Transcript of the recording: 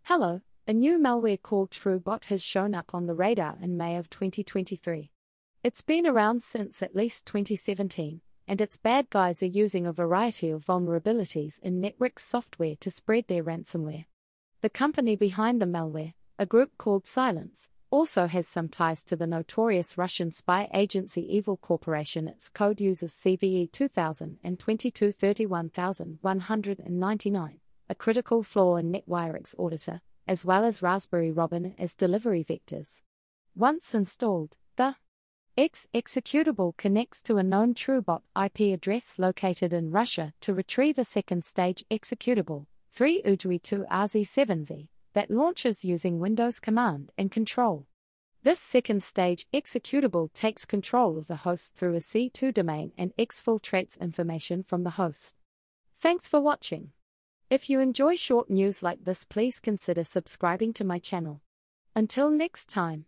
Hello, a new malware called TrueBot has shown up on the radar in May of 2023. It's been around since at least 2017, and its bad guys are using a variety of vulnerabilities in Netwrix software to spread their ransomware. The company behind the malware, a group called Silence, also has some ties to the notorious Russian spy agency Evil Corp. Its code uses CVE 2022-31199, a critical flaw in Netwirerix auditor, as well as Raspberry Robin as delivery vectors. Once installed, the executable connects to a known TrueBot IP address located in Russia to retrieve a second-stage executable, 3UTRI2RZ7V, that launches using Windows Command and Control. This second-stage executable takes control of the host through a C2 domain and exfiltrates information from the host. Thanks for watching. If you enjoy short news like this, please consider subscribing to my channel. Until next time.